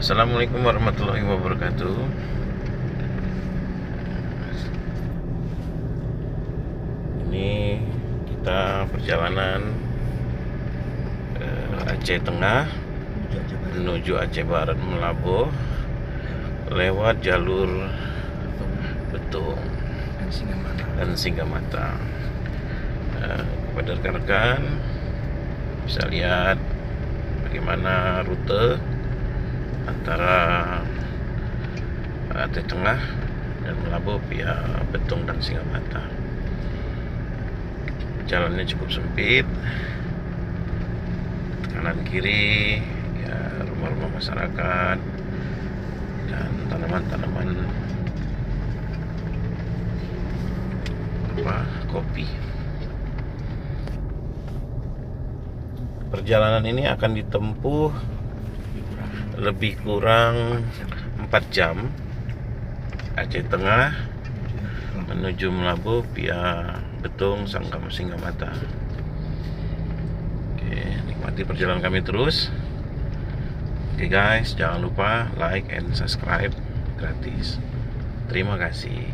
Assalamualaikum warahmatullahi wabarakatuh. Ini kita perjalanan Aceh Tengah menuju Aceh Barat Melabuh lewat jalur Betung dan Singgamata. Kepada rekan-rekan bisa lihat bagaimana rute antara Aceh Tengah dan Melabuh via Betung dan Singgamata. Jalannya cukup sempit, kanan kiri ya rumah-rumah masyarakat dan tanaman-tanaman kopi. Perjalanan ini akan ditempuh lebih kurang 4 jam. Aceh Tengah menuju Melabuh via Betung Singgamata. Oke, nikmati perjalanan kami terus. Oke guys, jangan lupa like and subscribe gratis. Terima kasih.